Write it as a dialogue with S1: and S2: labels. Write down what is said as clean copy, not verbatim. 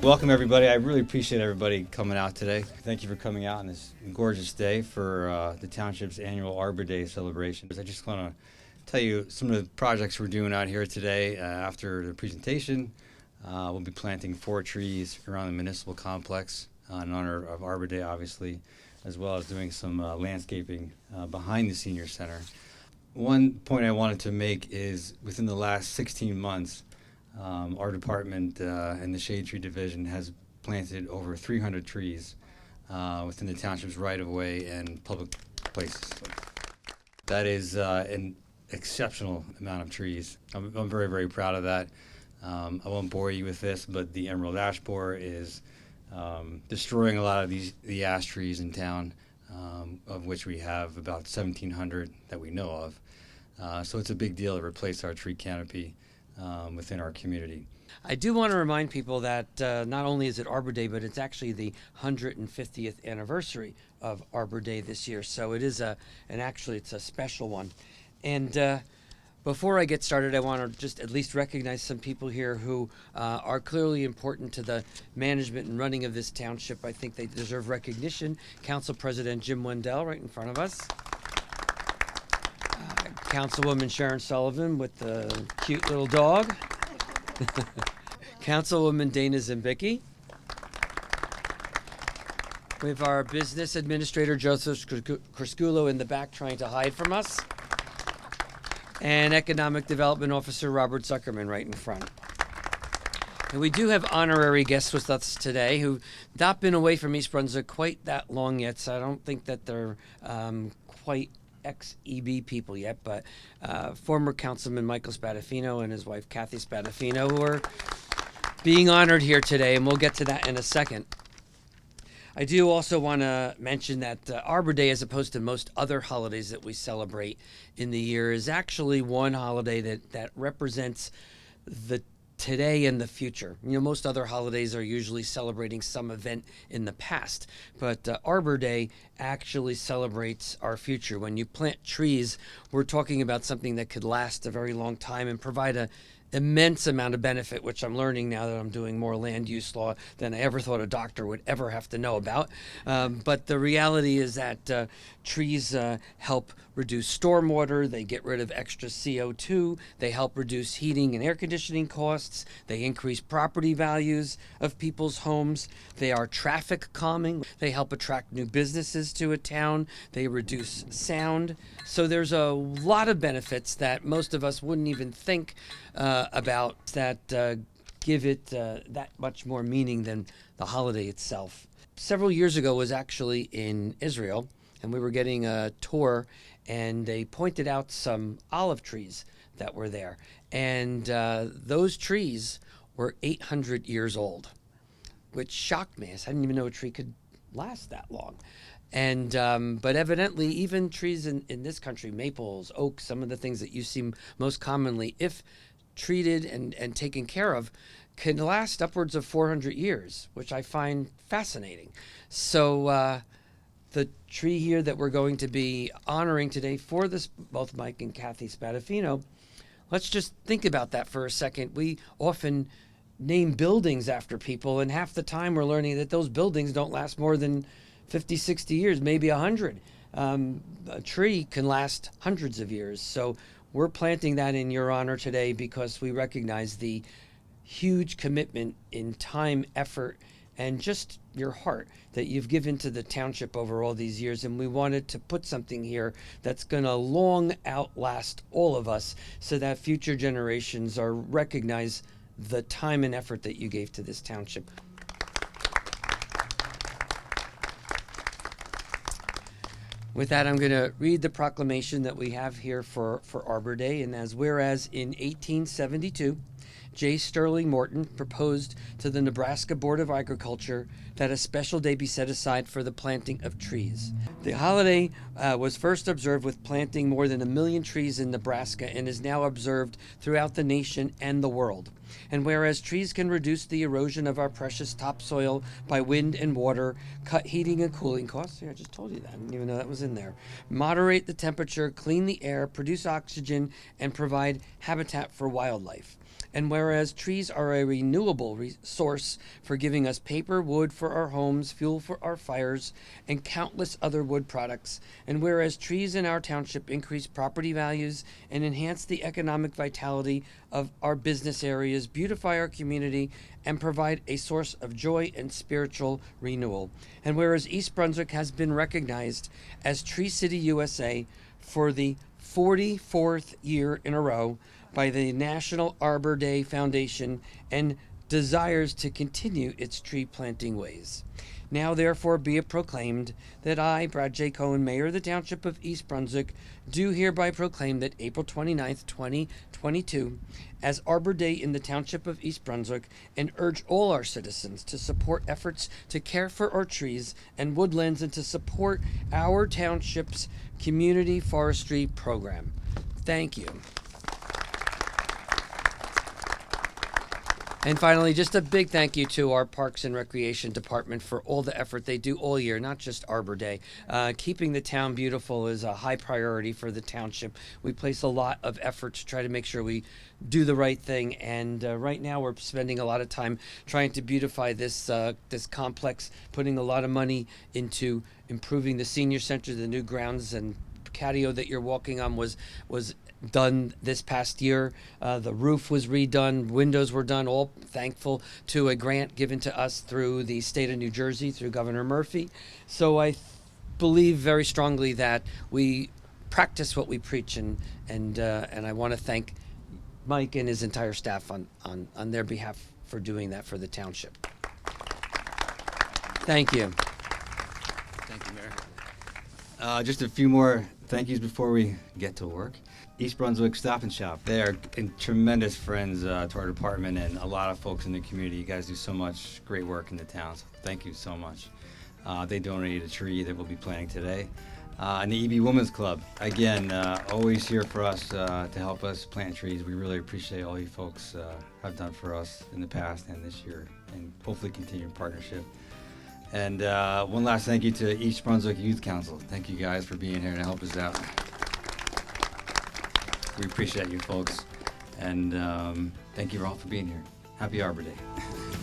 S1: Welcome everybody. I really appreciate everybody coming out today. Thank you for coming out on this gorgeous day for the township's annual Arbor Day celebration. I just want to tell you some of the projects we're doing out here today. After the presentation, we'll be planting 4 trees around the municipal complex in honor of Arbor Day, obviously, as well as doing some landscaping behind the senior center. One point I wanted to make is within the last 16 months, our department and the Shade Tree Division has planted over 300 trees within the township's right-of-way and public places. That is an exceptional amount of trees. I'm very, very proud of that. I won't bore you with this, but the emerald ash borer is destroying a lot of the ash trees in town, of which we have about 1,700 that we know of. So it's a big deal to replace our tree canopy within our community.
S2: I do want to remind people that not only is it Arbor Day, but it's actually the 150th anniversary of Arbor Day this year. So it is it's a special one. And before I get started, I want to just at least recognize some people here who are clearly important to the management and running of this township. I think they deserve recognition. Council President Jim Wendell right in front of us. Councilwoman Sharon Sullivan with the cute little dog. Councilwoman Dana Zimbicki. We have our business administrator Joseph Crisculo in the back trying to hide from us. And Economic Development Officer Robert Zuckerman right in front. And we do have honorary guests with us today who've not been away from East Brunswick quite that long yet, so I don't think that they're quite ex-EB people yet, but former Councilman Michael Spadafino and his wife Kathy Spadafino, who are being honored here today, and we'll get to that in a second. I do also want to mention that Arbor Day, as opposed to most other holidays that we celebrate in the year, is actually one holiday that represents the today and the future. You know, most other holidays are usually celebrating some event in the past, but Arbor Day actually celebrates our future. When you plant trees, we're talking about something that could last a very long time and provide an immense amount of benefit, which I'm learning now that I'm doing more land use law than I ever thought a doctor would ever have to know about. But the reality is that trees help reduce stormwater, they get rid of extra CO2, they help reduce heating and air conditioning costs, they increase property values of people's homes, they are traffic calming, they help attract new businesses to a town, they reduce sound. So there's a lot of benefits that most of us wouldn't even think about that give it that much more meaning than the holiday itself. Several years ago was actually in Israel, and we were getting a tour, and they pointed out some olive trees that were there. And those trees were 800 years old, which shocked me. I didn't even know a tree could last that long. And but evidently, even trees in this country, maples, oaks, some of the things that you see most commonly, if treated and taken care of, can last upwards of 400 years, which I find fascinating. So the tree here that we're going to be honoring today for this, both Mike and Kathy Spadafino, let's just think about that for a second. We often name buildings after people, and half the time we're learning that those buildings don't last more than 50, 60 years, maybe 100. A tree can last hundreds of years. So we're planting that in your honor today because we recognize the huge commitment in time, effort, and just your heart that you've given to the township over all these years. And we wanted to put something here that's going to long outlast all of us so that future generations are recognize the time and effort that you gave to this township. With that, I'm going to read the proclamation that we have here for Arbor Day. And whereas in 1872, J. Sterling Morton proposed to the Nebraska Board of Agriculture that a special day be set aside for the planting of trees. The holiday was first observed with planting more than 1 million trees in Nebraska and is now observed throughout the nation and the world. And whereas trees can reduce the erosion of our precious topsoil by wind and water, cut heating and cooling costs, I just told you that, I didn't even know that was in there, moderate the temperature, clean the air, produce oxygen, and provide habitat for wildlife. And And whereas trees are a renewable source for giving us paper, wood for our homes, fuel for our fires, and countless other wood products. And whereas trees in our township increase property values and enhance the economic vitality of our business areas, beautify our community, and provide a source of joy and spiritual renewal. And whereas East Brunswick has been recognized as Tree City USA for the 44th year in a row by the National Arbor Day Foundation and desires to continue its tree planting ways. Now therefore be it proclaimed that I, Brad J. Cohen, Mayor of the Township of East Brunswick, do hereby proclaim that April 29th, 2022, as Arbor Day in the Township of East Brunswick, and urge all our citizens to support efforts to care for our trees and woodlands and to support our township's community forestry program. Thank you. And finally, just a big thank you to our Parks and Recreation Department for all the effort they do all year, not just Arbor Day. Keeping the town beautiful is a high priority for the township. We place a lot of effort to try to make sure we do the right thing. And right now we're spending a lot of time trying to beautify this complex, putting a lot of money into improving the senior center, the new grounds and patio that you're walking on was done this past year. The roof was redone, windows were done, all thankful to a grant given to us through the state of New Jersey, through Governor Murphy. So I believe very strongly that we practice what we preach, and I want to thank Mike and his entire staff on their behalf for doing that for the township. Thank you.
S1: Thank you, Mayor. Just a few more thank yous before we get to work. East Brunswick Stop and Shop. They are tremendous friends to our department and a lot of folks in the community. You guys do so much great work in the town, so thank you so much. They donated a tree that we'll be planting today. And the EB Women's Club, again, always here for us to help us plant trees. We really appreciate all you folks have done for us in the past and this year, and hopefully continue partnership. And one last thank you to East Brunswick Youth Council. Thank you guys for being here to help us out. We appreciate you folks, and thank you all for being here. Happy Arbor Day.